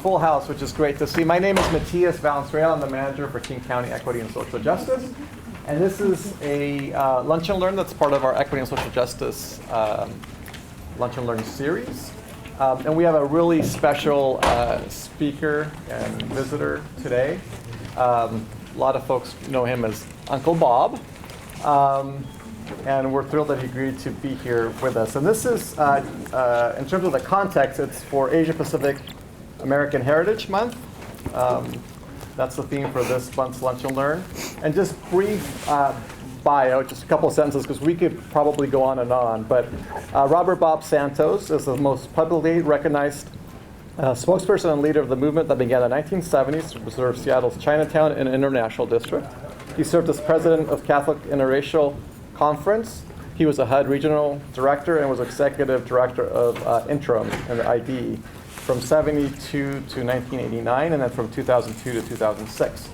full house, which is great to see. My name is Matthias Valenzuela. I'm the manager for King County Equity and Social Justice. And this is a Lunch and Learn that's part of our Equity and Social Justice Lunch and Learn series. And we have a really special speaker and visitor today. A lot of folks know him as Uncle Bob. And we're thrilled that he agreed to be here with us. And this is, in terms of the context, it's for Asia Pacific American Heritage Month. That's the theme for this month's Lunch and Learn. And just brief bio, just a couple of sentences, because we could probably go on and on. But Robert Bob Santos is the most publicly recognized spokesperson and leader of the movement that began in the 1970s to preserve Seattle's Chinatown and International District. He served as president of Catholic Interracial Conference. He was a HUD regional director and was executive director of Interim and the ID from 72 to 1989, and then from 2002 to 2006.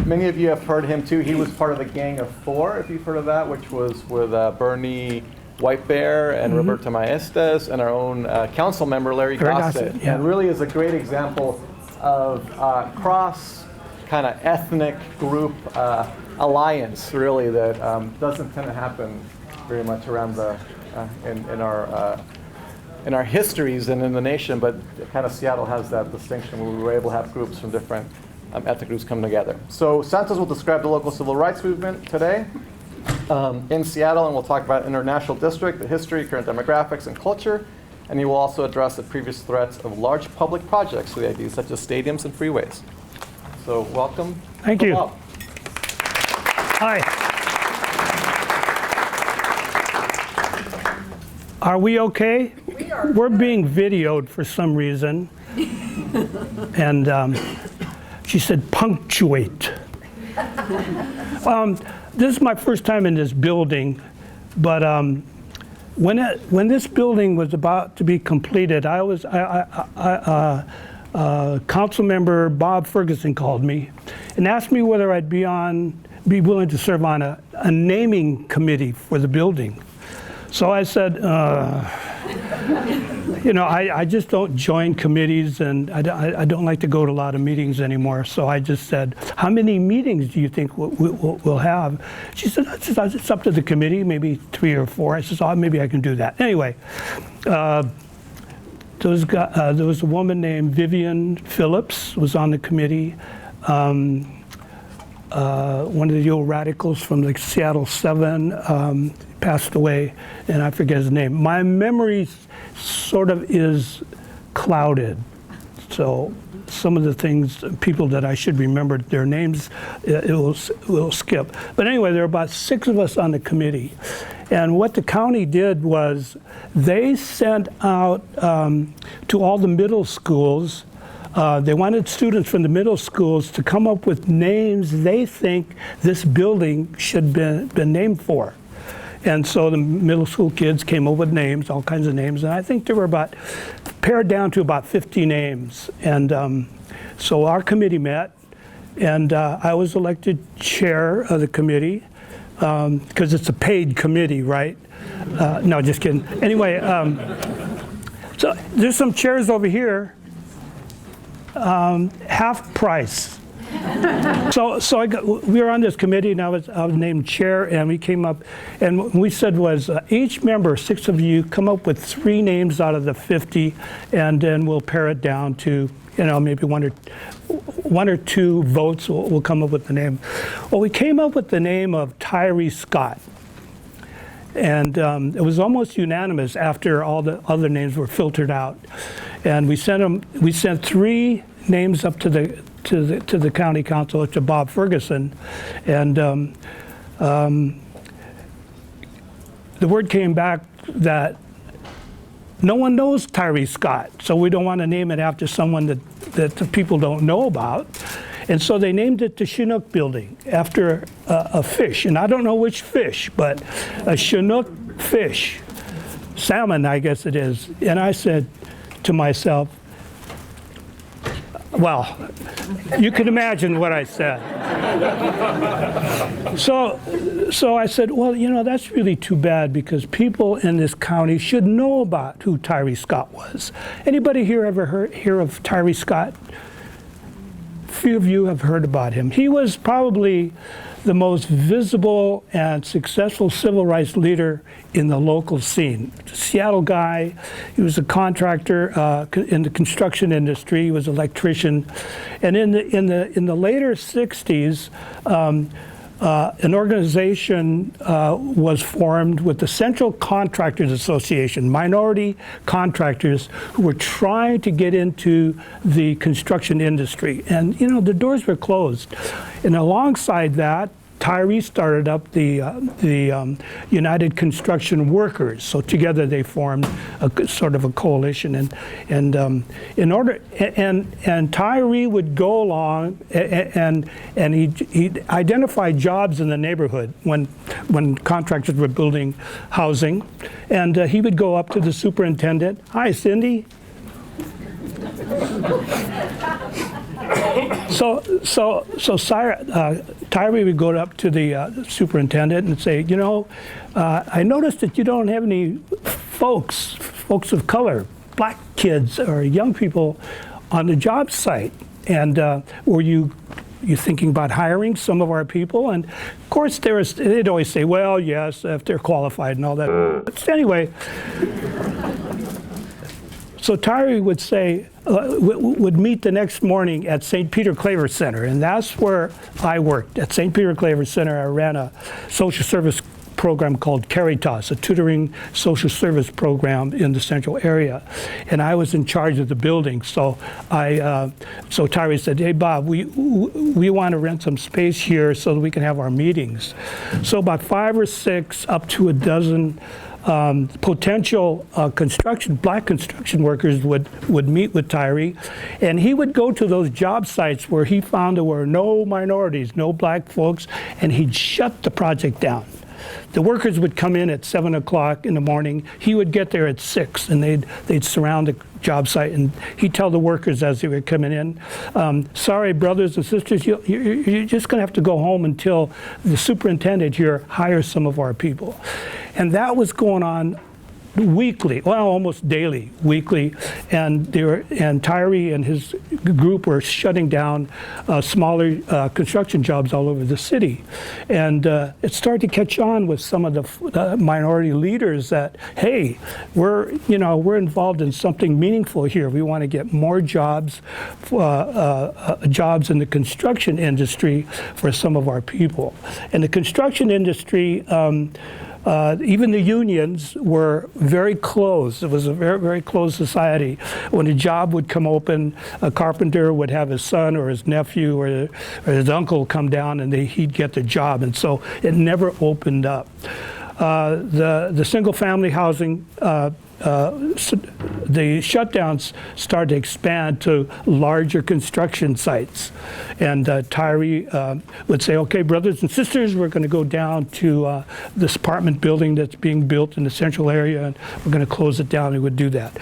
Many of you have heard him too. He was part of the Gang of Four, if you've heard of that, which was with Bernie Whitebear and Roberto Maestas and our own council member, Larry Gossett. Yeah. And really is a great example of cross kind of ethnic group alliance, really, that doesn't tend to happen very much around the in our histories and in the nation, but kind of Seattle has that distinction where we were able to have groups from different ethnic groups come together. So Santos will describe the local civil rights movement today in Seattle, and we'll talk about International District, the history, current demographics, and culture. And he will also address the previous threats of large public projects to the ideas such as stadiums and freeways. So welcome. Thank you. Bob. Hi. Are we okay? We are. We're being videoed for some reason. And she said, punctuate. This is my first time in this building, but when this building was about to be completed, Councilmember Bob Ferguson called me and asked me whether I'd be willing to serve on a naming committee for the building. So I said, I just don't join committees, and I don't like to go to a lot of meetings anymore. So I just said, how many meetings do you think we'll have? She said, it's up to the committee, maybe 3 or 4. I said, oh, maybe I can do that. Anyway, there was a woman named Vivian Phillips was on the committee. One of the old radicals from the Seattle 7 passed away, and I forget his name. My memory sort of is clouded, so some of the things, people that I should remember their names, it will skip. But anyway, there are about 6 of us on the committee, and what the county did was they sent out to all the middle schools. They wanted students from the middle schools to come up with names they think this building should be named for. And so the middle school kids came up with names, all kinds of names, and I think there were pared down to about 50 names. And so our committee met, and I was elected chair of the committee, because it's a paid committee, right? No, just kidding. Anyway, so there's some chairs over here. Half price. So we were on this committee, and I was named chair, and we came up, and what we said was each member, 6 of you, come up with 3 names out of the 50, and then we'll pare it down to, maybe one or two votes. We'll come up with the name. Well, we came up with the name of Tyree Scott. And it was almost unanimous after all the other names were filtered out, and we sent 3 names up to the county council, to Bob Ferguson, and the word came back that no one knows Tyree Scott, so we don't want to name it after someone that the people don't know about. And so they named it the Chinook Building after a fish, and I don't know which fish, but a Chinook fish, salmon, I guess it is. And I said to myself, Well, you can imagine what I said. So I said, well, you know, that's really too bad because people in this county should know about who Tyree Scott was. Anybody here ever hear of Tyree Scott? Few of you have heard about him. He was probably the most visible and successful civil rights leader in the local scene. Seattle guy, he was a contractor in the construction industry. He was an electrician, and in the later '60s, an organization was formed with the Central Contractors Association, minority contractors who were trying to get into the construction industry. And, you know, the doors were closed. And alongside that, Tyree started up the United Construction Workers. So together they formed a sort of a coalition, and Tyree would go along and he'd identify jobs in the neighborhood when contractors were building housing, and he would go up to the superintendent. Hi, Cindy. Tyree would go up to the superintendent and say, you know, I noticed that you don't have any folks of color, black kids or young people on the job site. And were you thinking about hiring some of our people? And of course, they'd always say, well, yes, if they're qualified and all that. But anyway, so Tyree would say, would meet the next morning at St. Peter Claver Center, and that's where I worked. At St. Peter Claver Center, I ran a social service program called Caritas, a tutoring social service program in the central area, and I was in charge of the building. So so Tyree said, "Hey Bob, we want to rent some space here so that we can have our meetings." So about 5 or 6, up to a dozen potential black construction workers would meet with Tyree, and he would go to those job sites where he found there were no minorities, no black folks, and he'd shut the project down. The workers would come in at 7 o'clock in the morning. He would get there at 6, and they'd surround the job site, and he'd tell the workers as they were coming in, sorry, brothers and sisters, you're just going to have to go home until the superintendent here hires some of our people. And that was going on weekly, well, almost daily, weekly, and Tyree and his group were shutting down smaller construction jobs all over the city, and it started to catch on with some of the minority leaders that, hey, we're involved in something meaningful here. We want to get more jobs, jobs in the construction industry for some of our people. And the construction industry. Even the unions were very close. It was a very, very closed society. When a job would come open, a carpenter would have his son or his nephew or his uncle come down, and he'd get the job. And so it never opened up. The single-family housing, the shutdowns started to expand to larger construction sites. And Tyree would say, okay, brothers and sisters, we're going to go down to this apartment building that's being built in the central area, and we're going to close it down. He would do that.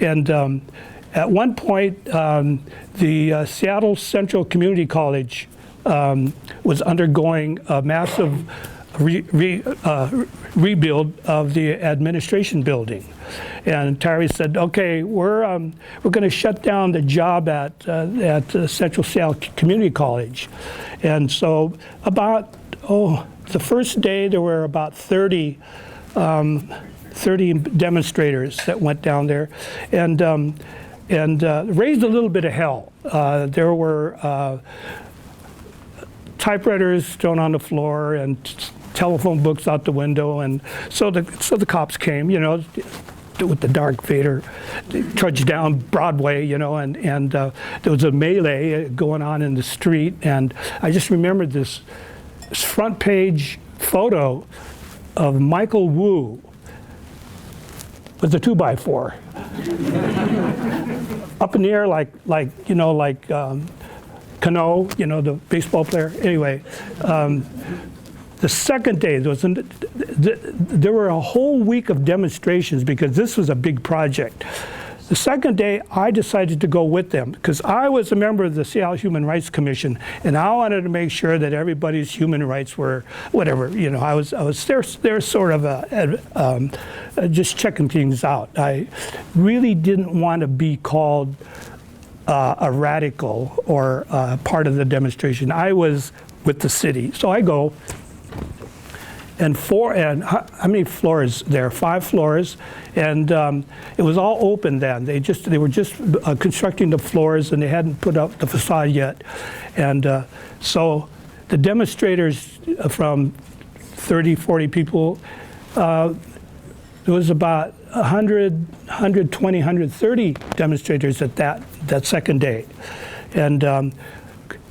And at one point, the Seattle Central Community College was undergoing a massive rebuild of the administration building, and Tyree said, "Okay, we're going to shut down the job at Central Seattle Community College," and so about the first day there were about 30 demonstrators that went down there, and raised a little bit of hell. There were typewriters thrown on the floor and telephone books out the window, and so the cops came, with the dark Vader, trudged down Broadway, and there was a melee going on in the street, and I just remembered this front page photo of Michael Wu with a 2x4 up in the air like Cano, the baseball player. Anyway, the second day, there were a whole week of demonstrations because this was a big project. The second day, I decided to go with them because I was a member of the Seattle Human Rights Commission, and I wanted to make sure that everybody's human rights were whatever. You know, I was there sort of just checking things out. I really didn't want to be called a radical or part of the demonstration. I was with the city, so I go. And how many floors there? 5 floors, and it was all open then. They were just constructing the floors, and they hadn't put up the facade yet. And so the demonstrators from 30, 40 people, there was about 100, 120, 130 demonstrators at that second day. And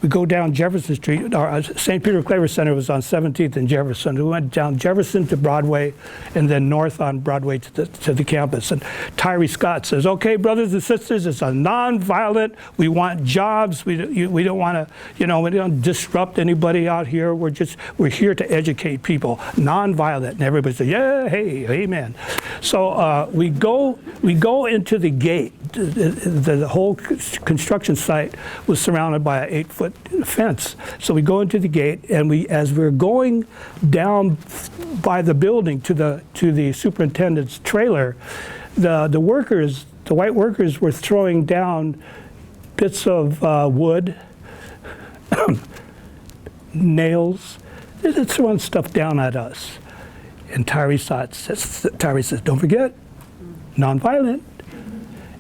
we go down Jefferson Street. Our St. Peter Claver Center was on 17th and Jefferson. We went down Jefferson to Broadway, and then north on Broadway to the campus. And Tyree Scott says, "Okay, brothers and sisters, it's a nonviolent. We want jobs. We don't want to, we don't disrupt anybody out here. We're here to educate people. Nonviolent." And everybody said, "Yeah, hey, amen." So we go into the gate. The whole construction site was surrounded by an 8-foot fence. So we go into the gate, and as we're going down by the building to the superintendent's trailer, the white workers were throwing down bits of wood, nails. They're throwing stuff down at us. And Tyree says, "Don't forget, nonviolent."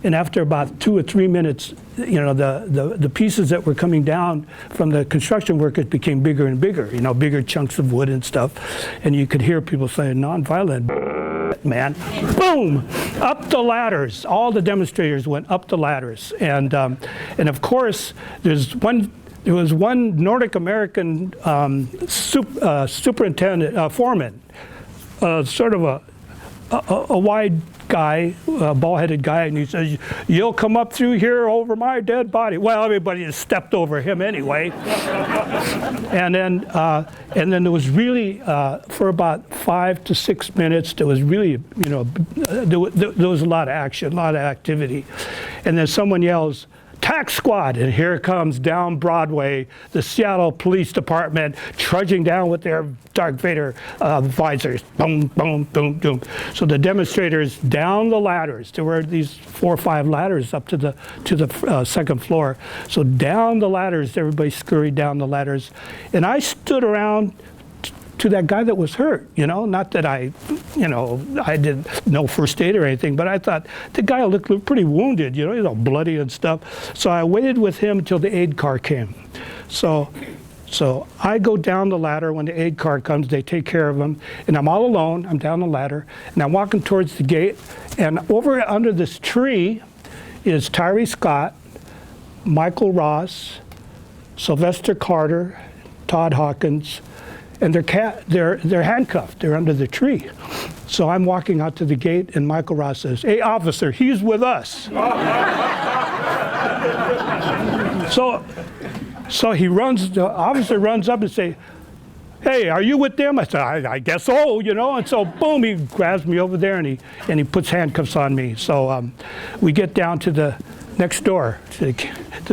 And after about 2 or 3 minutes, the pieces that were coming down from the construction workers became bigger and bigger, bigger chunks of wood and stuff. And you could hear people saying, "Nonviolent, man." Boom! Up the ladders. All the demonstrators went up the ladders. And of course, there was one Nordic American superintendent, foreman, sort of a wide guy, a bald-headed guy, and he says, "You'll come up through here over my dead body." Well, everybody just stepped over him anyway. And then there was really, for about 5 to 6 minutes, there was really, there was a lot of action, a lot of activity. And then someone yells, "Tax squad!" And here comes down Broadway the Seattle Police Department trudging down with their Darth Vader visors. Boom, boom, boom, boom. So the demonstrators down the ladders. There were these 4 or 5 ladders up to the second floor. So down the ladders, everybody scurried down the ladders, and I stood around to that guy that was hurt, not that I did no first aid or anything, but I thought the guy looked pretty wounded, he's all bloody and stuff. So I waited with him until the aid car came. So I go down the ladder. When the aid car comes, they take care of him, and I'm all alone. I'm down the ladder, and I'm walking towards the gate, and over under this tree is Tyree Scott, Michael Ross, Sylvester Carter, Todd Hawkins, and they're handcuffed. They're under the tree. So I'm walking out to the gate, and Michael Ross says, "Hey, officer, he's with us." So the officer runs up and say, "Hey, are you with them?" I said, I guess so, And so, boom, he grabs me over there, and he puts handcuffs on me. So we get down to the next door to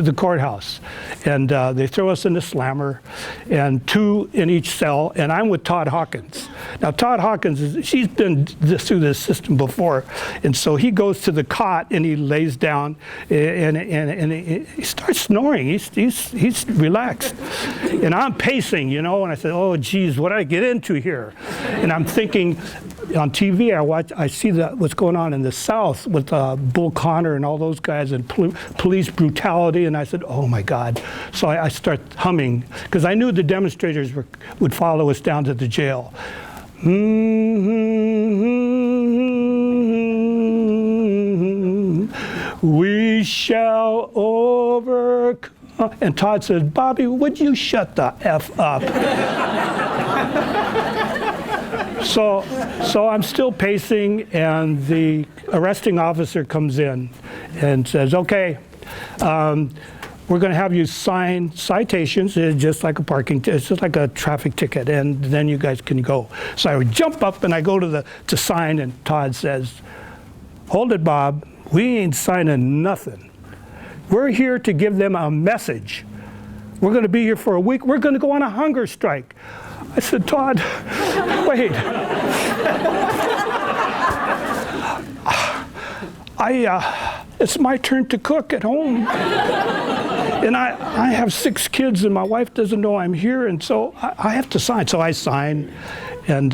the courthouse, and they throw us in the slammer, and 2 in each cell, and I'm with Todd Hawkins. Now Todd Hawkins, she's been through this system before, and so he goes to the cot and he lays down, and he starts snoring. He's relaxed, and I'm pacing, and I said, "Oh geez, what did I get into here?" And I'm thinking, on TV, I see what's going on in the South with Bull Connor and all those guys, and police brutality, and I said, "Oh my God." So I start humming, because I knew the demonstrators would follow us down to the jail. We shall overcome. And Todd says, "Bobby, would you shut the F up?" So I'm still pacing, and the arresting officer comes in and says, "Okay, we're going to have you sign citations. It's just like it's just like a traffic ticket, and then you guys can go." So I would jump up and I go to sign, and Todd says, "Hold it, Bob. we ain't signing nothing. We're here to give them a message. We're going to be here for a week. We're going to go on a hunger strike. I said, Todd, wait. It's my turn to cook at home. And I have 6 kids, and my wife doesn't know I'm here, and so I have to sign. So I sign, and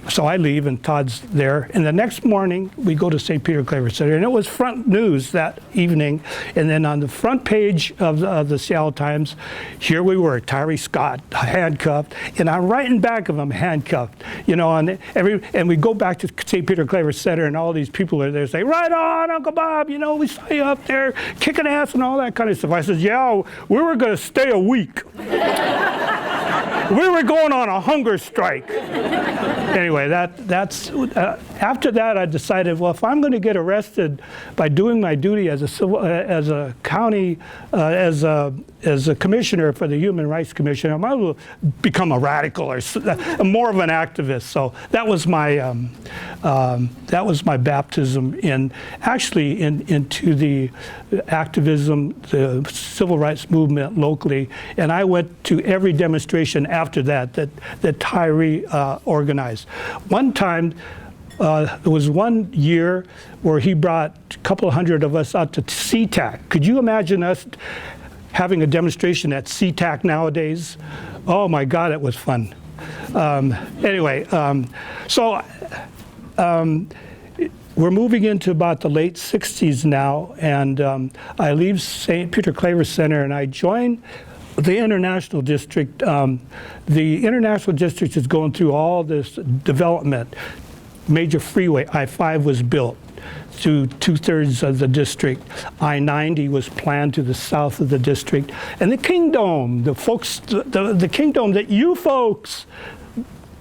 so I leave, and Todd's there. And the next morning, we go to St. Peter Claver Center, and it was front news that evening. And then on the front page of the Seattle Times, here we were, Tyree Scott, handcuffed, and I'm right in back of him, handcuffed. You know, and we go back to St. Peter Claver Center, and all these people are there saying, "Right on, Uncle Bob, you know, we saw you up there kicking ass and all that kind of stuff." I said, "Yeah, we were going to stay a week." We were going on a hunger strike. Anyway, that's after that I decided, well, if I'm going to get arrested by doing my duty as a county as a commissioner for the Human Rights Commission, I might as well become a radical or more of an activist. So that was my baptism into the activism, the civil rights movement locally, and I went to every demonstration after that Tyree organized. One time, there was one year where he brought a couple hundred of us out to SeaTac. Could you imagine us having a demonstration at SeaTac nowadays? Oh my God, it was fun. Anyway, we're moving into about the late 60s now, and I leave St. Peter Claver Center and I join the International District. The International District is going through all this development. Major freeway, I-5 was built through 2/3 of the district. I-90 was planned to the south of the district. And the Kingdom, the Kingdom that you folks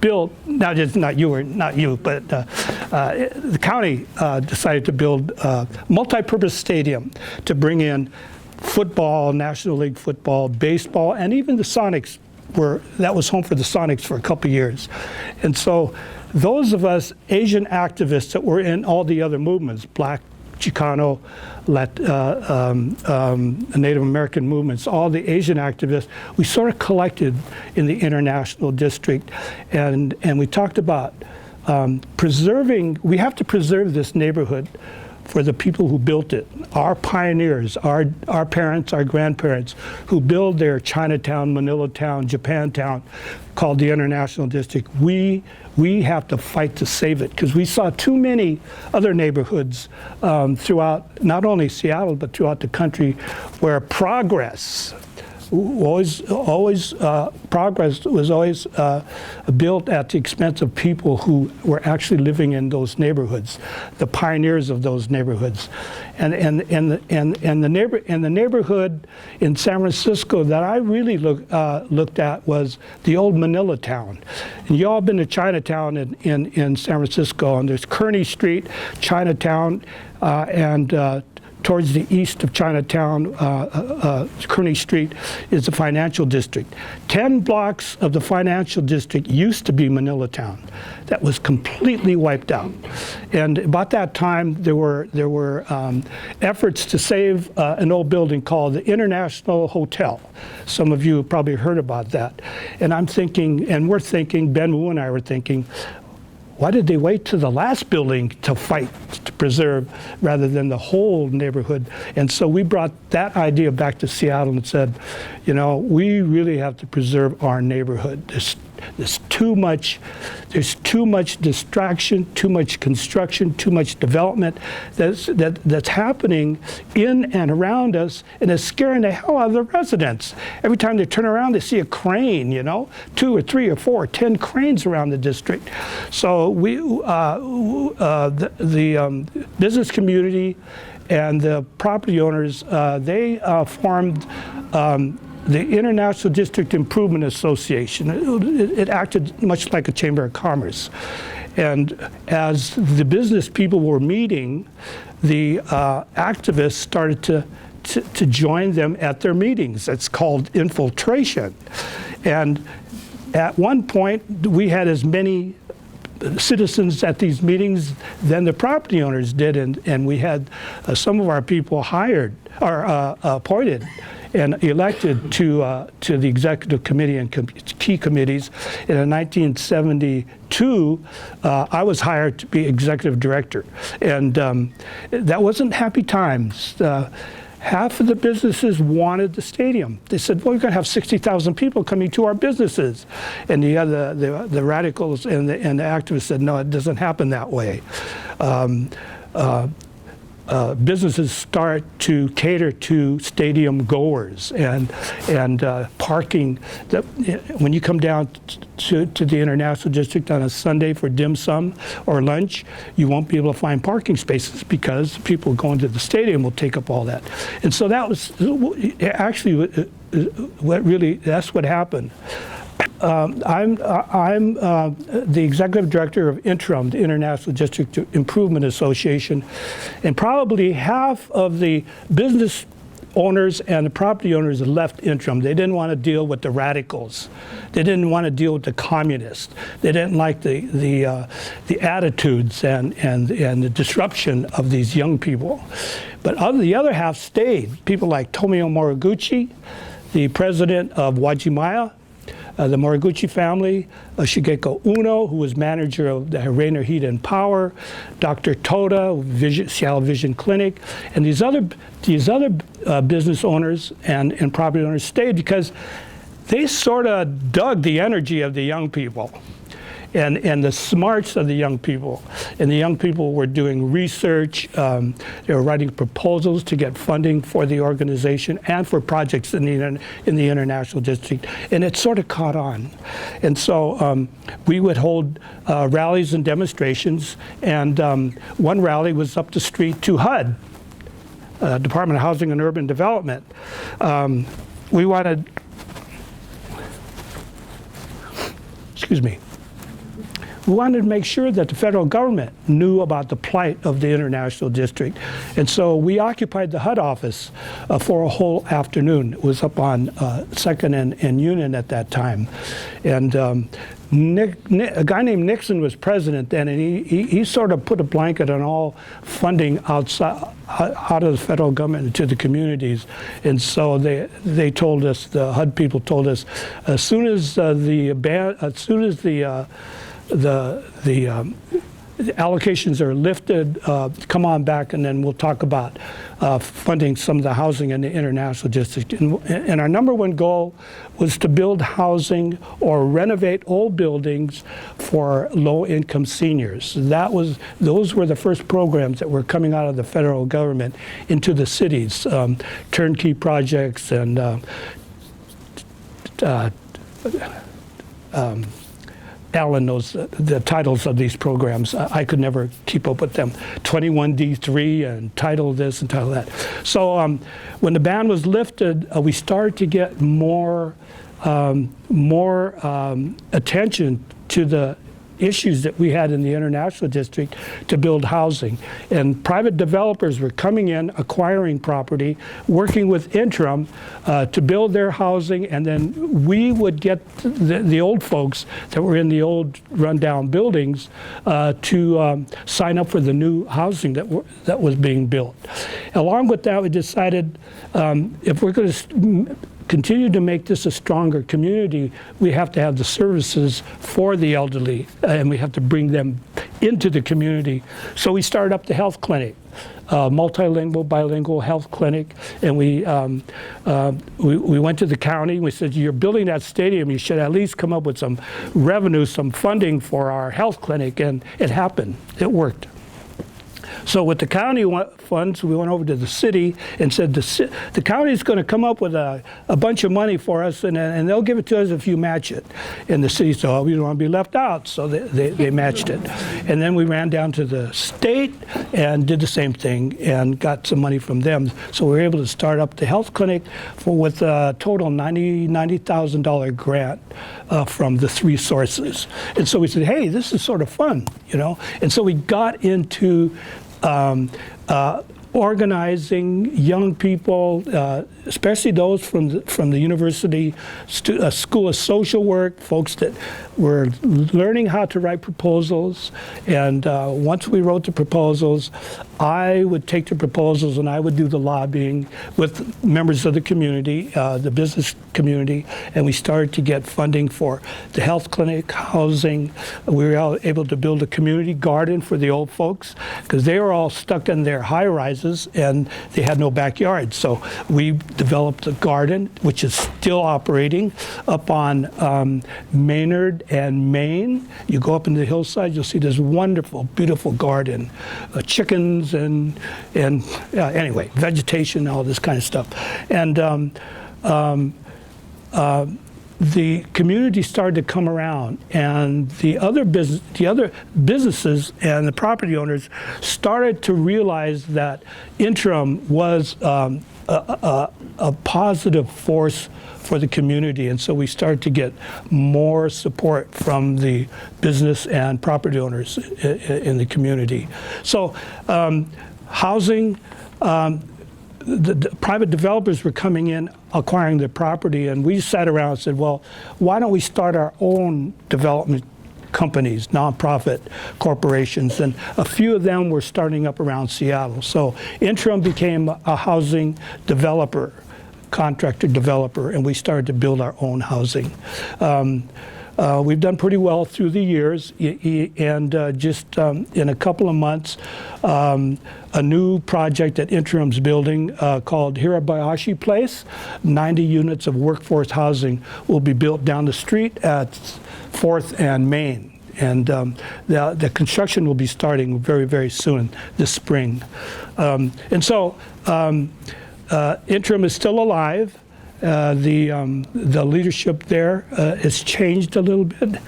built, not you, but the county decided to build a multi-purpose stadium to bring in football, National League football, baseball, and even the Sonics that was home for the Sonics for a couple years. And so those of us Asian activists that were in all the other movements, Black, Chicano, Native American movements, all the Asian activists, we sort of collected in the International District, and we talked about we have to preserve this neighborhood for the people who built it, our pioneers, our parents, our grandparents, who built their Chinatown, Manila Town, Japantown, called the International District. We have to fight to save it, because we saw too many other neighborhoods throughout not only Seattle, but throughout the country, where progress was always built at the expense of people who were actually living in those neighborhoods, the pioneers of those neighborhoods, and the neighborhood in San Francisco that I really looked at was the old Manila Town. And you all been to Chinatown in San Francisco, and there's Kearny Street, Chinatown, and towards the east of Chinatown, Kearny Street, is the financial district. 10 blocks of the financial district used to be Manila Town. That was completely wiped out. And about that time, there were efforts to save an old building called the International Hotel. Some of you have probably heard about that. And I'm thinking, and we're thinking, Ben Wu and I were thinking, why did they wait to the last building to fight to preserve rather than the whole neighborhood? And so we brought that idea back to Seattle and said, you know, we really have to preserve our neighborhood. There's too much distraction, too much construction, too much development that's happening in and around us, and it's scaring the hell out of the residents. Every time they turn around, they see a crane, you know, 2 or 3 or 4 or 10 cranes around the district. So we, the business community and the property owners, they formed the International District Improvement Association. It acted much like a chamber of commerce. And as the business people were meeting, the activists started to join them at their meetings. It's called infiltration. And at one point, we had as many citizens at these meetings than the property owners did, and we had some of our people hired or appointed and elected to the executive committee and key committees. And in 1972, I was hired to be executive director, and that wasn't happy times. Half of the businesses wanted the stadium. They said, well, we're going to have 60,000 people coming to our businesses. And the radicals and the activists said, no, it doesn't happen that way. Businesses start to cater to stadium goers and parking. When you come down to the International District on a Sunday for dim sum or lunch, you won't be able to find parking spaces because people going to the stadium will take up all that. And so that was actually that's what happened. I'm the executive director of Interim, the International District Improvement Association, and probably half of the business owners and the property owners left Interim. They didn't want to deal with the radicals. They didn't want to deal with the communists. They didn't like the attitudes and the disruption of these young people. But the other half stayed. People like Tomio Moriguchi, the president of Wajimaya, the Moriguchi family, Shigeko Uno, who was manager of the Rainer Heat and Power, Dr. Toda, Seattle Vision Clinic, and these other business owners and property owners stayed because they sort of dug the energy of the young people and the smarts of the young people. And the young people were doing research, they were writing proposals to get funding for the organization and for projects in the International District, and it sort of caught on. And so we would hold rallies and demonstrations, and one rally was up the street to HUD, Department of Housing and Urban Development. We wanted, we wanted to make sure that the federal government knew about the plight of the International District. And so we occupied the HUD office for a whole afternoon. It was up on 2nd and Union at that time. And a guy named Nixon was president then, and he sort of put a blanket on all funding out of the federal government to the communities. And so they told us, the HUD people told us, as soon as the allocations are lifted, come on back, and then we'll talk about funding some of the housing in the International District. And our number one goal was to build housing or renovate old buildings for low-income seniors. Those were the first programs that were coming out of the federal government into the cities, turnkey projects and Alan knows the titles of these programs. I could never keep up with them. 21D3 and title this and title that. So when the ban was lifted, we started to get more attention to the issues that we had in the International District to build housing. And private developers were coming in, acquiring property, working with Interim to build their housing, and then we would get the old folks that were in the old rundown buildings to sign up for the new housing that was being built. Along with that, we decided if we're going to continue to make this a stronger community, we have to have the services for the elderly, and we have to bring them into the community. So we started up the health clinic, multilingual, bilingual health clinic, and we went to the county. We said, you're building that stadium, you should at least come up with some revenue, some funding for our health clinic, and it happened. It worked. So with the county funds, we went over to the city and said, the county is going to come up with a bunch of money for us, and they'll give it to us if you match it. And the city said, oh, we don't want to be left out, so they matched it. And then we ran down to the state and did the same thing and got some money from them. So we were able to start up the health clinic with a total $90,000 grant from the three sources. And so we said, hey, this is sort of fun, you know? And so we got into organizing young people, especially those from the university school of social work, folks that were learning how to write proposals. And once we wrote the proposals, I would take the proposals and I would do the lobbying with members of the community, the business community, and we started to get funding for the health clinic, housing. We were able to build a community garden for the old folks because they were all stuck in their high-rises and they had no backyard. So we developed a garden, which is still operating, up on Maynard and Main. You go up into the hillside, you'll see this wonderful, beautiful garden, chickens and anyway, vegetation, all this kind of stuff. And the community started to come around, and the other businesses and the property owners started to realize that interim was a positive force for the community, and so we started to get more support from the business and property owners in the community. So housing, the private developers were coming in, acquiring the property, and we sat around and said, well, why don't we start our own development companies, nonprofit corporations, and a few of them were starting up around Seattle. So Interim became a housing developer, contractor developer, and we started to build our own housing. We've done pretty well through the years, and just in a couple of months, a new project that Interim's building called Hirabayashi Place, 90 units of workforce housing will be built down the street at 4th and Main. And the construction will be starting very, very soon this spring. And so Interim is still alive. The leadership there has changed a little bit.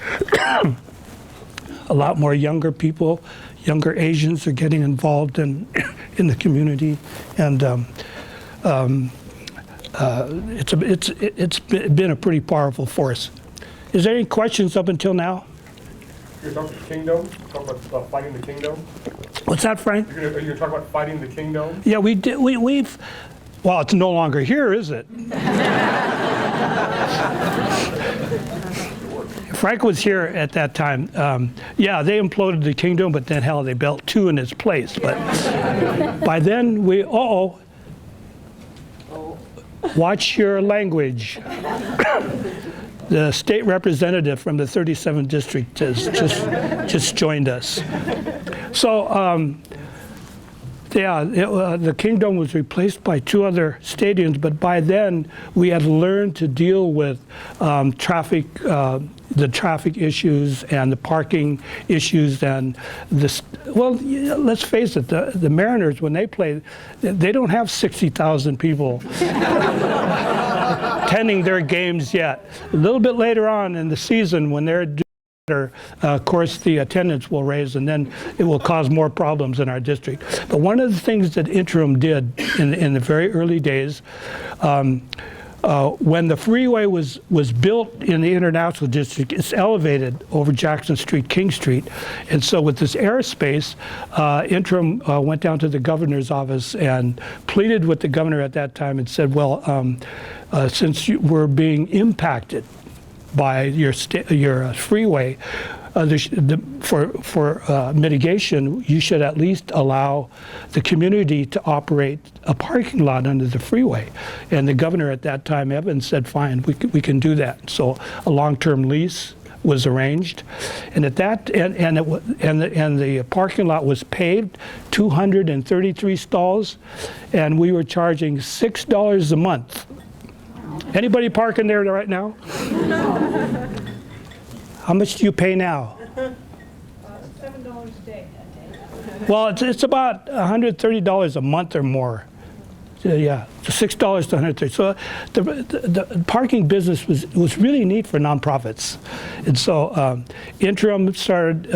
A lot more younger people, younger Asians are getting involved in the community, and it's been a pretty powerful force. Is there any questions up until now? You're talking about the kingdom? Talk about fighting the kingdom? What's that, Frank? Are you going to talk about fighting the kingdom? Yeah, we did. We've. Well, it's no longer here, is it? Frank was here at that time. Yeah, they imploded the kingdom, but then hell, they built two in its place. But by then, watch your language. The state representative from the 37th district has just joined us. So. Yeah, the kingdom was replaced by two other stadiums, but by then we had learned to deal with traffic, the traffic issues and the parking issues, and this. Well, let's face it, the Mariners, when they play, they don't have 60,000 people attending their games yet. A little bit later on in the season, when they're of course, the attendance will raise, and then it will cause more problems in our district. But one of the things that Interim did in the very early days, when the freeway was built in the International District, it's elevated over Jackson Street, King Street, and so with this airspace, Interim went down to the governor's office and pleaded with the governor at that time and said, well, since we're being impacted by your freeway, for mitigation, you should at least allow the community to operate a parking lot under the freeway. And the governor at that time, Evans, said, fine, we can do that. So a long-term lease was arranged, and at that and the parking lot was paved, 233 stalls, and we were charging $6 a month. Anybody parking there right now? How much do you pay now? $7 a day. Well, it's about $130 a month or more. Yeah, $6 to $130. So the parking business was really neat for nonprofits, and so Interim started.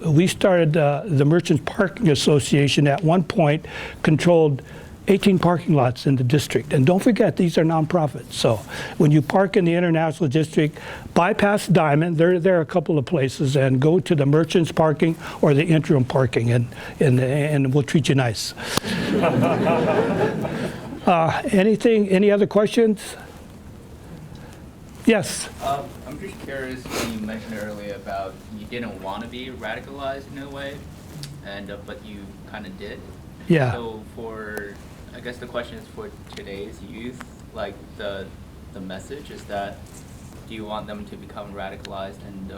We started the Merchants Parking Association. At one point, controlled 18 parking lots in the district. And don't forget, these are nonprofits. So when you park in the International District, bypass Diamond, there are a couple of places, and go to the merchants parking or the interim parking, and we'll treat you nice. Any other questions? Yes? I'm just curious, when you mentioned earlier about you didn't want to be radicalized in a way, but you kind of did. Yeah. So I guess the question is for today's youth, like the message is that, do you want them to become radicalized and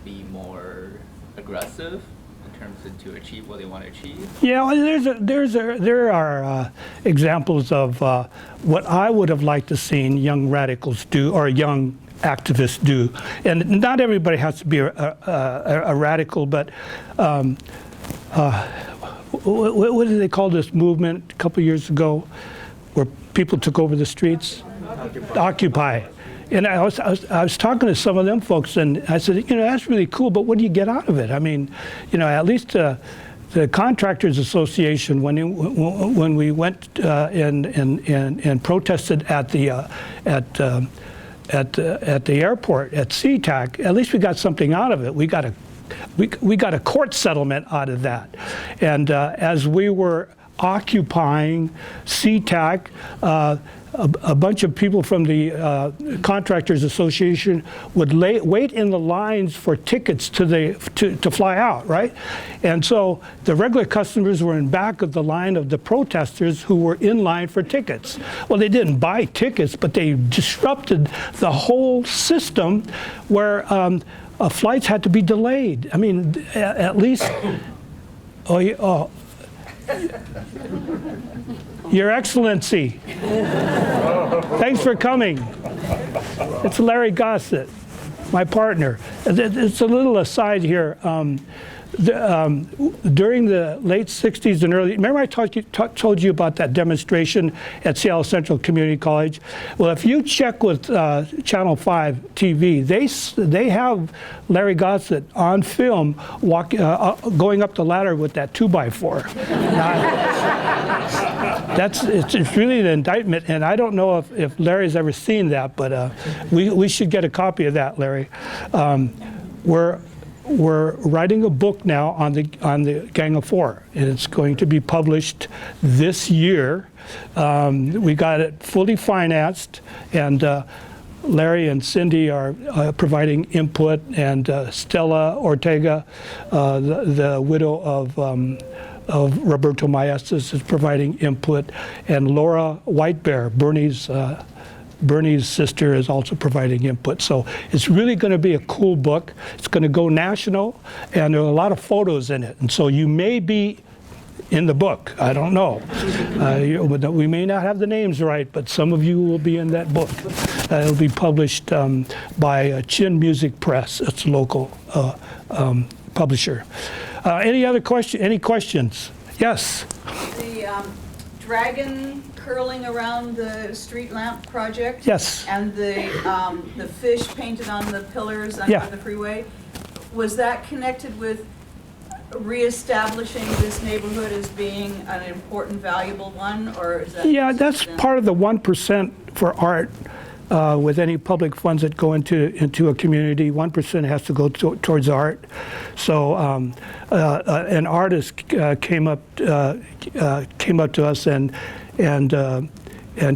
be more aggressive in terms of to achieve what they want to achieve? Yeah, well, there are examples of what I would have liked to seen young radicals do, or young activists do. And not everybody has to be a radical, but what did they call this movement a couple years ago, where people took over the streets? Occupy. And I was talking to some of them folks, and I said, that's really cool, but what do you get out of it? I mean, at least the Contractors Association, when we went and protested at the airport at SeaTac, at least we got something out of it. We got a court settlement out of that. And as we were occupying SeaTac, a bunch of people from the Contractors Association would wait in the lines for tickets to fly out, right? And so the regular customers were in back of the line of the protesters who were in line for tickets. Well, they didn't buy tickets, but they disrupted the whole system where flights had to be delayed. I mean, at least, Your Excellency, thanks for coming. It's Larry Gossett, my partner. It's a little aside here. During the late 60s and early, remember I told you about that demonstration at Seattle Central Community College? Well, if you check with Channel 5 TV, they have Larry Gossett on film going up the ladder with that 2x4. It's really an indictment, and I don't know if Larry's ever seen that, but we should get a copy of that, Larry. We're writing a book now on the Gang of Four, and it's going to be published this year. We got it fully financed, and Larry and Cindy are providing input, and Stella Ortega, the widow of Roberto Maestas, is providing input, and Laura Whitebear, Bernie's sister, is also providing input. So it's really going to be a cool book. It's going to go national, and there are a lot of photos in it. And so you may be in the book. I don't know. We may not have the names right, but some of you will be in that book. It'll be published by Chin Music Press. It's a local publisher. Any questions? Yes? The dragon curling around the street lamp project? Yes. And the fish painted on the pillars under the freeway? Was that connected with reestablishing this neighborhood as being an important, valuable one, or is that? Yeah, that's part of the 1% for art. With any public funds that go into a community, 1% has to go towards art. So an artist came up to us and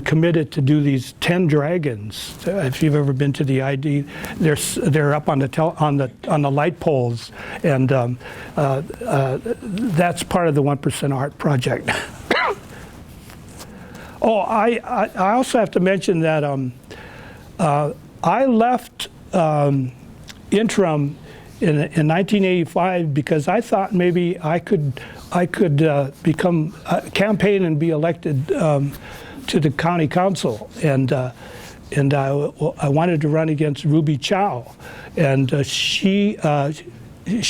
committed to do these 10 dragons. If you've ever been to the ID, they're up on the light poles, and that's part of the 1% art project. Oh, I also have to mention that I left interim in 1985 because I thought maybe I could campaign and be elected to the county council, and I wanted to run against Ruby Chow, and she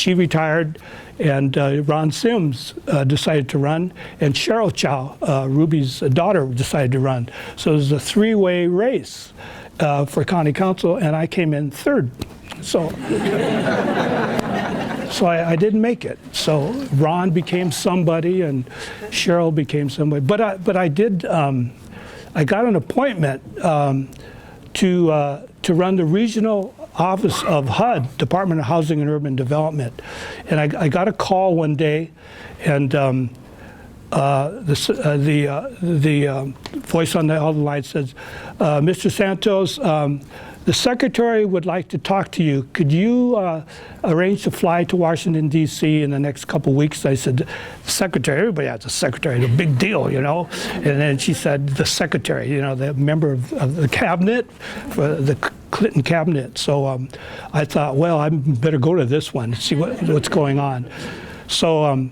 retired, and Ron Sims decided to run, and Cheryl Chow, Ruby's daughter, decided to run. So it was a three-way race for county council, and I came in third. So so I didn't make it. So Ron became somebody, and Cheryl became somebody. But I did. I got an appointment to run the regional office of HUD, Department of Housing and Urban Development, and I got a call one day, and the voice on the other line says, "Mr. Santos, the secretary would like to talk to you. Could you arrange to fly to Washington, D.C. in the next couple weeks?" I said, "Secretary, everybody has a secretary, it's a big deal, you know." And then she said, "The secretary, you know, the member of the cabinet, for the Clinton cabinet." So I thought, well, I better go to this one and see what's going on. So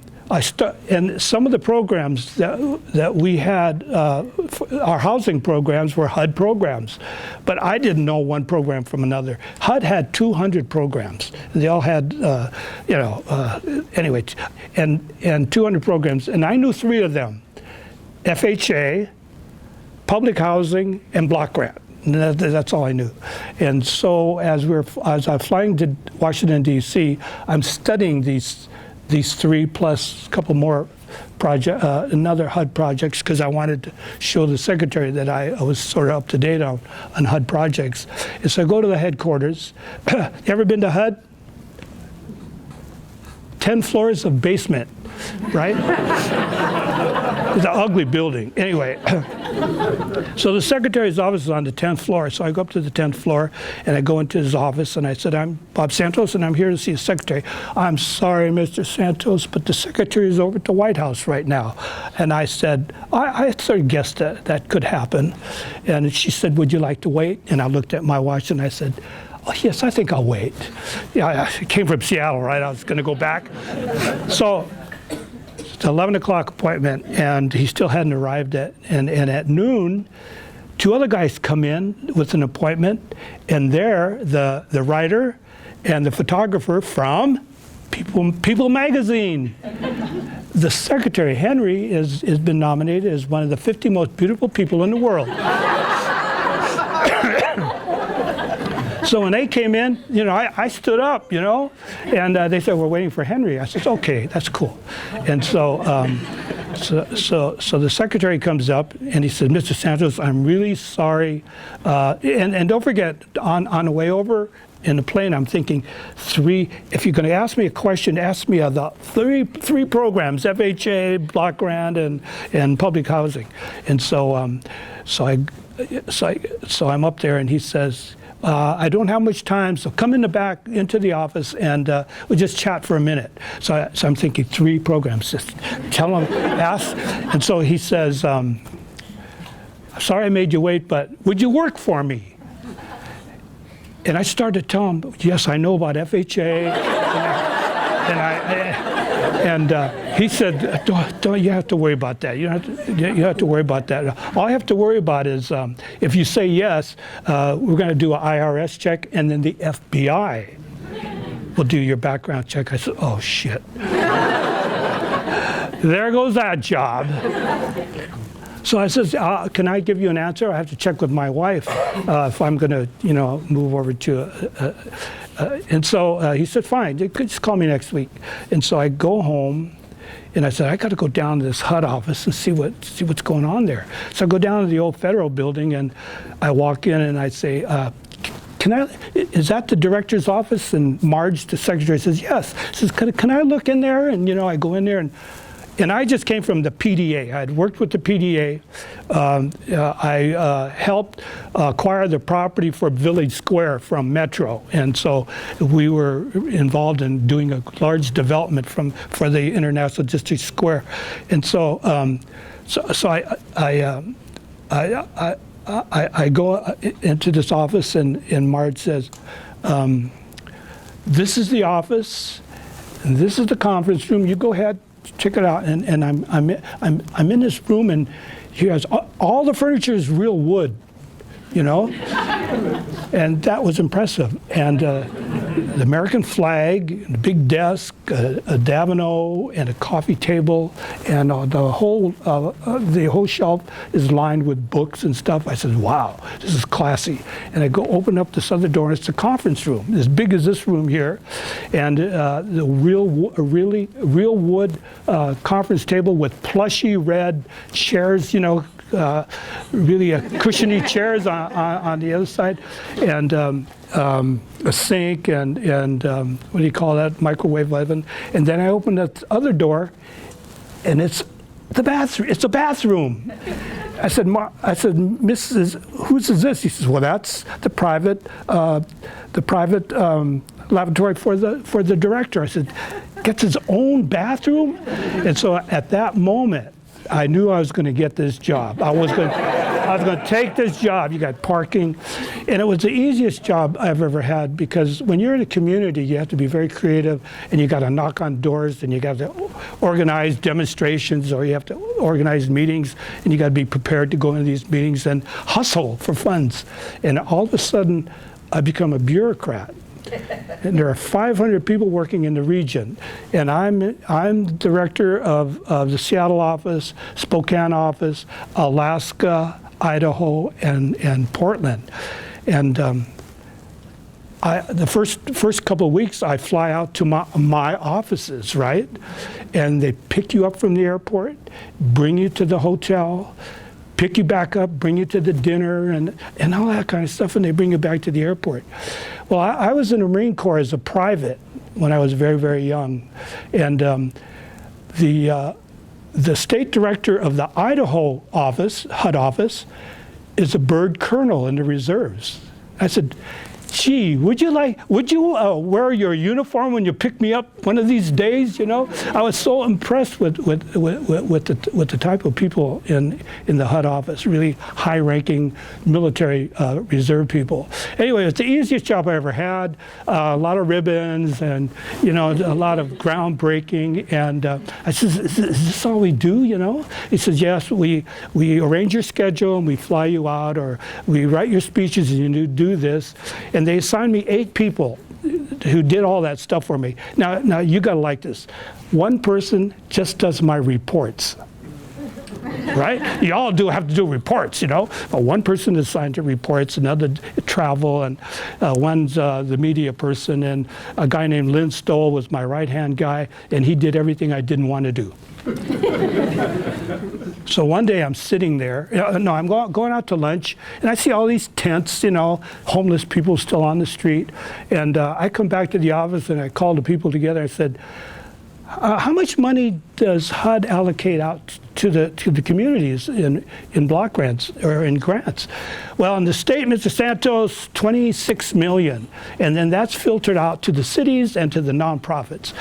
and some of the programs that we had, our housing programs were HUD programs, but I didn't know one program from another. HUD had 200 programs. They all had, anyway, and 200 programs, and I knew 3 of them: FHA, public housing, and block grant. And that's all I knew. And so as I'm flying to Washington, D.C., I'm studying these 3 plus a couple more another HUD projects, because I wanted to show the secretary that I was sort of up to date on HUD projects. And so I go to the headquarters. You ever been to HUD? 10 floors of basement, right? It's an ugly building. Anyway, so the secretary's office is on the 10th floor. So I go up to the 10th floor, and I go into his office, and I said, "I'm Bob Santos, and I'm here to see the secretary." "I'm sorry, Mr. Santos, but the secretary is over at the White House right now." And I said, I sort of guessed that could happen. And she said, "Would you like to wait?" And I looked at my watch, and I said, "Oh, yes, I think I'll wait." Yeah, I came from Seattle, right? I was going to go back. So it's an 11 o'clock appointment, and he still hadn't arrived at, and at noon, 2 other guys come in with an appointment, and they're the writer and the photographer from People magazine. The secretary, Henry, has been nominated as one of the 50 most beautiful people in the world. So when they came in, you know, I stood up, you know, and they said, "We're waiting for Henry." I said, "Okay, that's cool." And so the secretary comes up, and he said, "Mr. Santos, I'm really sorry." And don't forget, on the way over in the plane, I'm thinking, if you're going to ask me a question, ask me of the three programs: FHA, block grant, and public housing. And so I'm up there, and he says, "I don't have much time, so come in the back into the office, and we'll just chat for a minute." So I'm thinking 3 programs. Just tell him, ask. And so he says, "Sorry I made you wait, but would you work for me?" And I started to tell him, "Yes, I know about FHA." And he said, don't you have to worry about that. You have to worry about that. All I have to worry about is if you say yes, we're going to do an IRS check, and then the FBI will do your background check. I said, "Oh, shit." There goes that job. So I says, "Can I give you an answer? I have to check with my wife if I'm going to, you know, move over to." And so he said, "Fine, you could just call me next week." And so I go home, and I said, "I got to go down to this HUD office and see what's going on there." So I go down to the old federal building, and I walk in, and I say, "Is that the director's office?" And Marge, the secretary, says, "Yes." She says, "Can I look in there?" And, you know, I go in there, and I just came from the PDA. I had worked with the PDA. I helped acquire the property for Village Square from Metro. And so we were involved in doing a large development for the International District Square. And so I go into this office, and Marge says, "This is the office, and this is the conference room. You go ahead, check it out." And I'm in this room, and he has all the furniture is real wood, you know, and that was impressive. And the American flag, a big desk, a Davino, and a coffee table, and the whole shelf is lined with books and stuff. I said, wow, this is classy. And I go open up this other door, and it's a conference room, as big as this room here, and the real wood conference table with plushy red chairs, really cushiony chairs on the other side, and a sink and what do you call that, microwave oven. And then I opened that other door, and it's the bathroom. It's a bathroom. I said, Mrs., whose is this? He says, well, that's the private lavatory for the director. I said, gets his own bathroom? And so at that moment, I knew I was going to get this job. I was going to take this job. You got parking. And it was the easiest job I've ever had, because when you're in a community, you have to be very creative, and you got to knock on doors, and you got to organize demonstrations, or you have to organize meetings, and you got to be prepared to go into these meetings and hustle for funds. And all of a sudden, I become a bureaucrat. And there are 500 people working in the region, and I'm director of the Seattle office, Spokane office, Alaska, Idaho, and Portland. And the first couple of weeks, I fly out to my offices, right? And they pick you up from the airport, bring you to the hotel, pick you back up, bring you to the dinner, and all that kind of stuff, and they bring you back to the airport. Well, I was in the Marine Corps as a private when I was very, very young. And the state director of the Idaho office, HUD office, is a bird colonel in the reserves. I said, gee, would you wear your uniform when you pick me up one of these days? I was so impressed with the type of people in the HUD office, really high-ranking military reserve people. Anyway, it's the easiest job I ever had. A lot of ribbons, and a lot of groundbreaking. And I said, is this all we do? He says, yes, we arrange your schedule and we fly you out, or we write your speeches and you do this. And they assigned me 8 people who did all that stuff for me. Now you got to like this. One person just does my reports, right? You all have to do reports, But one person is assigned to reports, another travel, and one's the media person, and a guy named Lynn Stoll was my right-hand guy, and he did everything I didn't want to do. So one day I'm sitting there, I'm going out to lunch, and I see all these tents, homeless people still on the street. And I come back to the office and I call the people together. I said, how much money does HUD allocate out to the communities in block grants or in grants? Well, in the state, Mr. Santos, $26 million. And then that's filtered out to the cities and to the nonprofits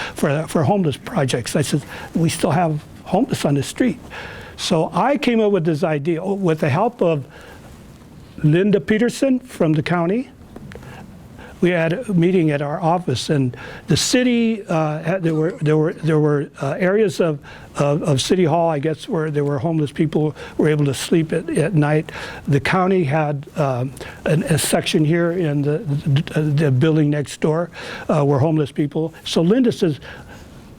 for homeless projects. I said, we still have homeless on the street. So I came up with this idea with the help of Linda Peterson from the county. We had a meeting at our office, and the city there were areas of City Hall, I guess, where there were homeless people were able to sleep at night. The county had a section here in the building next door where homeless people. So Linda says,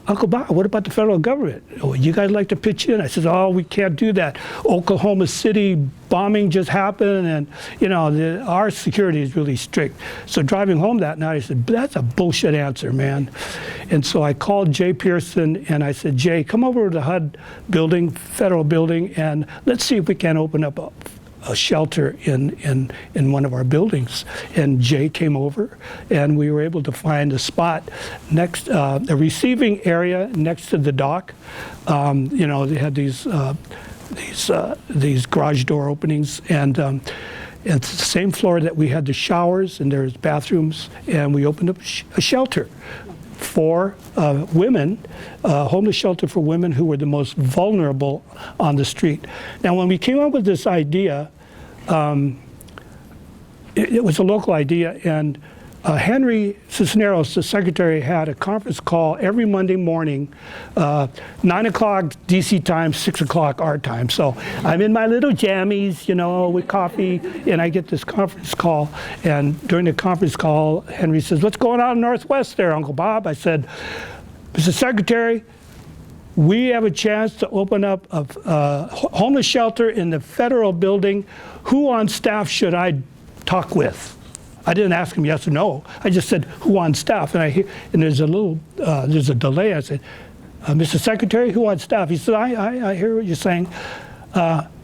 Uncle Bob, what about the federal government? Oh, you guys like to pitch in? I said, oh, we can't do that. Oklahoma City bombing just happened, and our security is really strict. So driving home that night, I said, that's a bullshit answer, man. And so I called Jay Pearson, and I said, Jay, come over to the HUD building, federal building, and let's see if we can open up a shelter in one of our buildings. And Jay came over, and we were able to find a spot next, a receiving area next to the dock. They had these garage door openings, and it's the same floor that we had the showers, and there's bathrooms, and we opened up a shelter for women, homeless shelter for women who were the most vulnerable on the street. Now, when we came up with this idea, it was a local idea, and Henry Cisneros, the secretary, had a conference call every Monday morning, 9 o'clock DC time, 6 o'clock our time. So I'm in my little jammies, you know, with coffee, and I get this conference call. And during the conference call, Henry says, "What's going on in Northwest there, Uncle Bob?" I said, "Mr. Secretary, we have a chance to open up a homeless shelter in the federal building. Who on staff should I talk with?" I didn't ask him yes or no. I just said, "Who on staff?" And there's a delay. I said, "Mr. Secretary, who on staff?" He said, I hear what you're saying.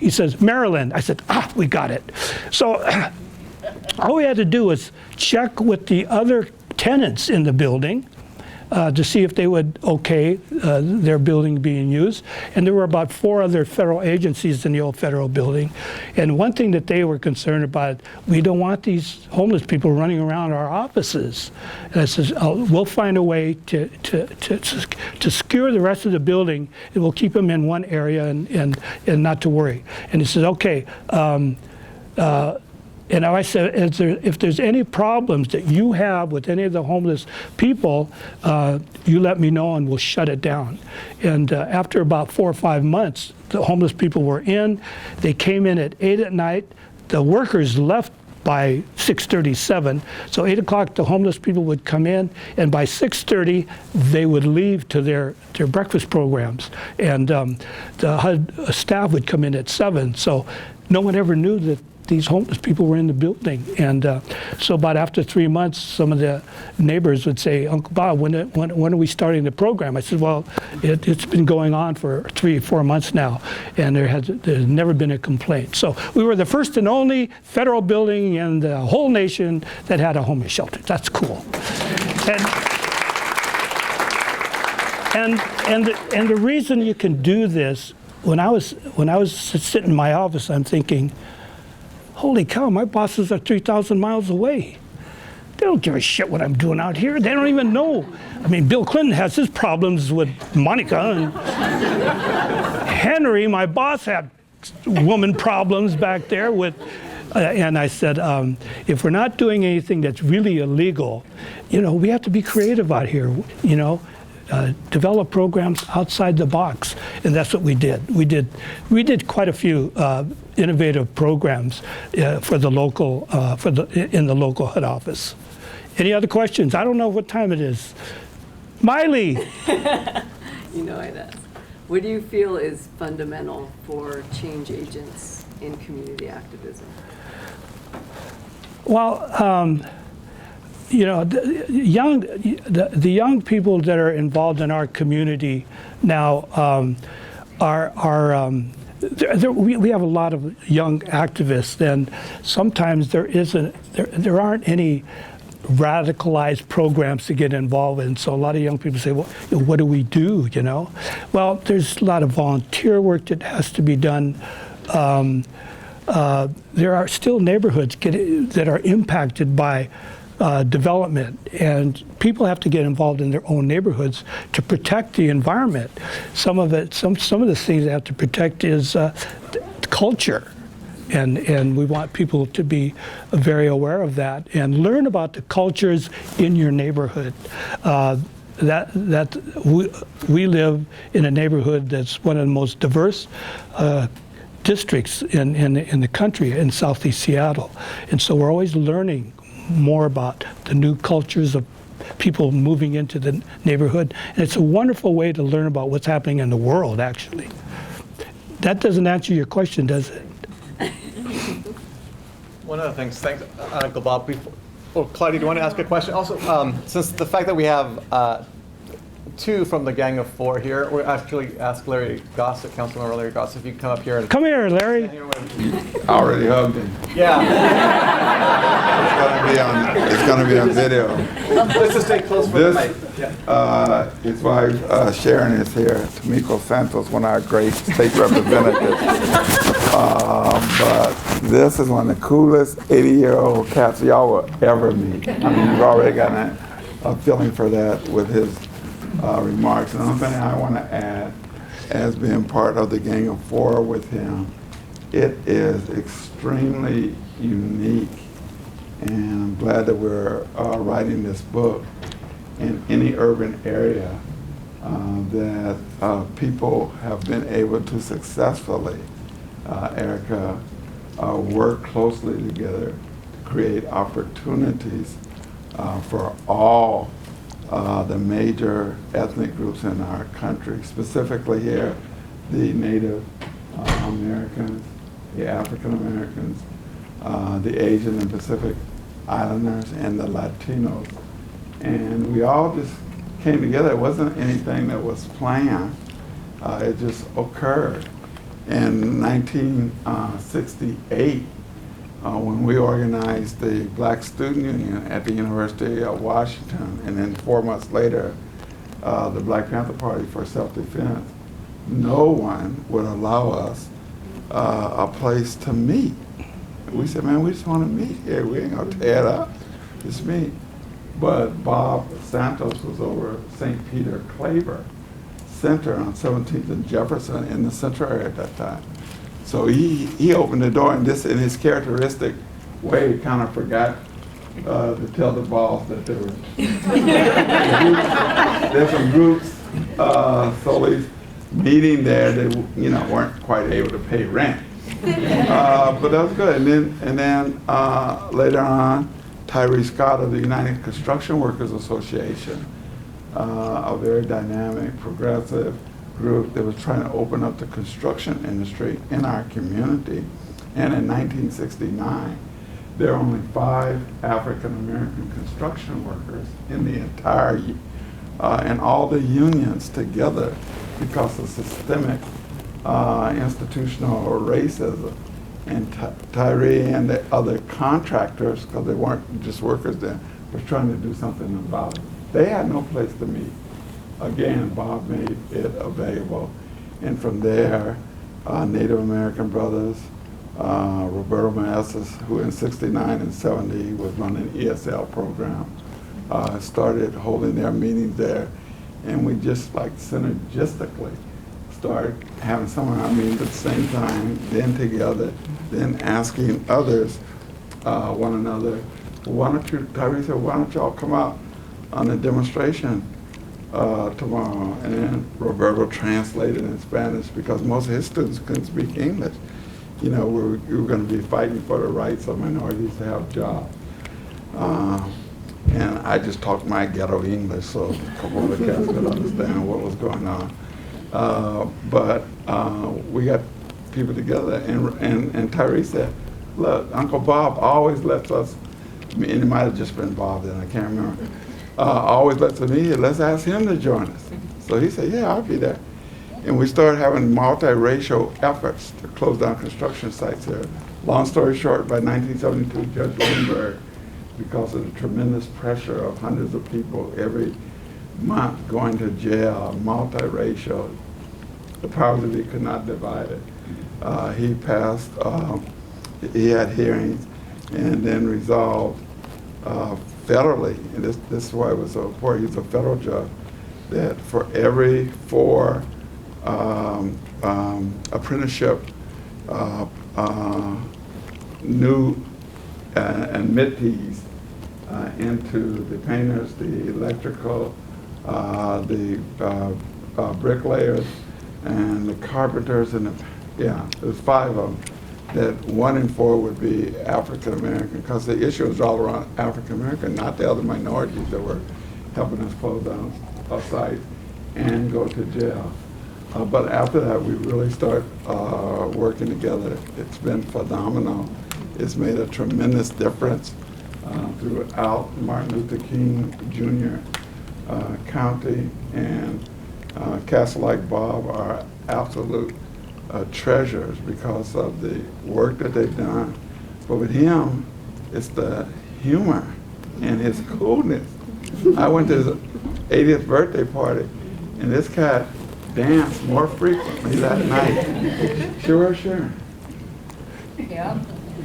He says, "Maryland." I said, "We got it." So all we had to do was check with the other tenants in the building to see if they would okay their building being used. And there were about 4 other federal agencies in the old federal building. And one thing that they were concerned about, we don't want these homeless people running around our offices. And I says, we'll find a way to secure the rest of the building, and we'll keep them in one area and not to worry. And he said, okay. And I said, if there's any problems that you have with any of the homeless people, you let me know and we'll shut it down. And after about 4 or 5 months, the homeless people were in. They came in at 8 at night. The workers left by 6:37. So 8 o'clock, the homeless people would come in, and by 6:30, they would leave to their breakfast programs. And the HUD staff would come in at 7. So no one ever knew that these homeless people were in the building. And so about after 3 months, some of the neighbors would say, "Uncle Bob, when are we starting the program?" I said, "Well, it's been going on for 3 or 4 months now, and there's never been a complaint." So we were the first and only federal building in the whole nation that had a homeless shelter. That's cool. And the reason you can do this, when I was sitting in my office, I'm thinking, holy cow, my bosses are 3,000 miles away. They don't give a shit what I'm doing out here. They don't even know. I mean, Bill Clinton has his problems with Monica, and Henry, my boss, had woman problems back there with, and I said, if we're not doing anything that's really illegal, you know, we have to be creative out here, you know. Develop programs outside the box, and that's what we did. We did quite a few innovative programs for the local in the local head office. Any other questions? I don't know what time it is. Miley. You know I'd ask. What do you feel is fundamental for change agents in community activism? Well. You know, the young people that are involved in our community now we have a lot of young activists, and sometimes there aren't any radicalized programs to get involved in. So a lot of young people say, well, what do we do, you know? Well, there's a lot of volunteer work that has to be done. There are still neighborhoods that are impacted by development, and people have to get involved in their own neighborhoods to protect the environment. Some of the things they have to protect is culture, and we want people to be very aware of that and learn about the cultures in your neighborhood. We live in a neighborhood that's one of the most diverse districts in the country, in Southeast Seattle, and so we're always learning more about the new cultures of people moving into the neighborhood. And it's a wonderful way to learn about what's happening in the world, actually. That doesn't answer your question, does it? One of the things, thanks, Uncle Bob. Claudia, do you want to ask a question? Also, since the fact that we have 2 from the Gang of 4 here, we'll actually ask Larry Gossett, Councilmember Larry Gossett, if you can come up here. Come here, Larry. I already hugged him. Yeah. It's gonna be on video. Let's just stay close for the mic. Yeah. His wife Sharon is here. Bob Santos, one of our great state representatives. But this is one of the coolest 80-year-old cats y'all will ever meet. I mean, you've already got a feeling for that with his remarks. And another thing I want to add, as being part of the Gang of 4 with him, it is extremely unique and glad that we're writing this book in any urban area that people have been able to successfully, Erica, work closely together to create opportunities for all the major ethnic groups in our country, specifically here, the Native Americans, the African Americans, the Asian and Pacific Islanders, and the Latinos. And we all just came together. It wasn't anything that was planned. It just occurred. In 1968, when we organized the Black Student Union at the University of Washington, and then 4 months later, the Black Panther Party for Self-Defense, no one would allow us a place to meet. We said, man, we just want to meet here. We ain't gonna tear it up, just meet. But Bob Santos was over St. Peter Claver Center on 17th and Jefferson in the Central area at that time. So he opened the door, and this, in his characteristic way, kind of forgot to tell the boss that there were there's some groups solely meeting there that weren't quite able to pay rent. But that was good. And then later on, Tyree Scott of the United Construction Workers Association, a very dynamic, progressive group that was trying to open up the construction industry in our community. And in 1969, there are only 5 African American construction workers in the entire, and all the unions together, because of systemic institutional racism. And Tyree and the other contractors, because they weren't just workers then, was trying to do something about it. They had no place to meet. Again, Bob made it available. And from there, Native American brothers, Roberto Maestas, who in 69 and 70 was running ESL program, started holding their meetings there. And we just like synergistically started having some of our meetings at the same time, then together, then asking others, one another, why don't you, Tyree said, why don't y'all come out on a demonstration tomorrow? And then Roberto translated in Spanish because most of his students couldn't speak English. We were going to be fighting for the rights of minorities to have jobs. And I just talked my ghetto English, so a couple of the cats could understand what was going on. But we got people together, and Tyree said, look, Uncle Bob always lets us, and it might have just been Bob then, I can't remember, always lets us meet, let's ask him to join us. So he said, yeah, I'll be there. And we started having multiracial efforts to close down construction sites here. Long story short, by 1972, Judge Lindbergh, because of the tremendous pressure of hundreds of people every month going to jail, multiracial, the powers that be could not divide it. He passed, he had hearings, and then resolved federally, and this is why it was so important, he's a federal judge, that for every 4 apprenticeship new admittees into the painters, the electrical, the bricklayers, and the carpenters, and there's 5 of them, that 1 in 4 would be African American, because the issue was all around African American, not the other minorities that were helping us close down a site and go to jail. But after that, we really start working together. It's been phenomenal. It's made a tremendous difference throughout Martin Luther King Jr. County, and cats like Bob are absolute treasures because of the work that they've done. But with him, it's the humor and his coolness. I went to his 80th birthday party, and this cat danced more frequently that night. Sure. Yeah.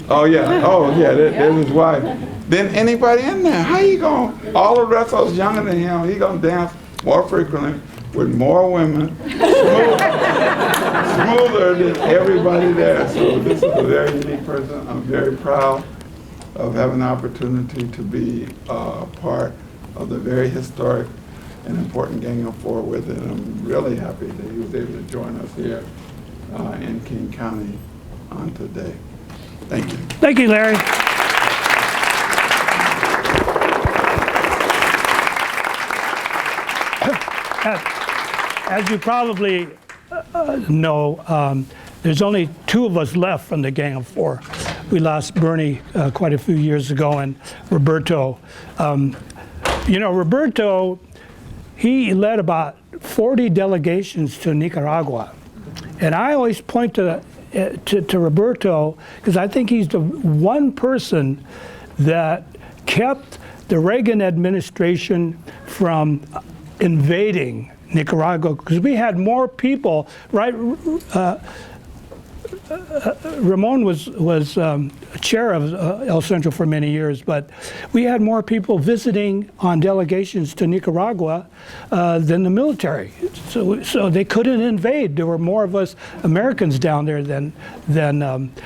Oh yeah, there's his wife. Then anybody in there, how you going, all the rest of us younger than him, he gonna dance more frequently with more women, smoother than everybody there. So this is a very unique person. I'm very proud of having the opportunity to be part of the very historic and important Gang of Four with it. I'm really happy that he was able to join us here in King County on today. Thank you. Thank you, Larry. As you probably know, there's only two of us left from the Gang of Four. We lost Bernie quite a few years ago, and Roberto. You know, Roberto, he led about 40 delegations to Nicaragua. And I always point to Roberto because I think he's the one person that kept the Reagan administration from invading Nicaragua, because we had more people, right? Ramon was chair of El Centro for many years, but we had more people visiting on delegations to Nicaragua than the military. So they couldn't invade. There were more of us Americans down there than the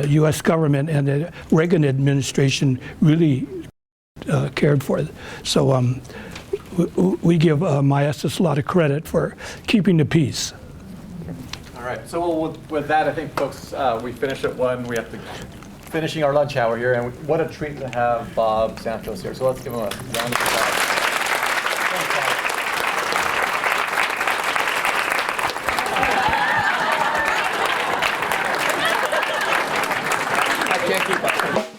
U.S. government and the Reagan administration really cared for. So we give Maestas a lot of credit for keeping the peace. All right, so with that, I think, folks, we finish at 1. We have to finishing our lunch hour here, and what a treat to have Bob Santos here. So let's give him a round of applause. I can't keep up.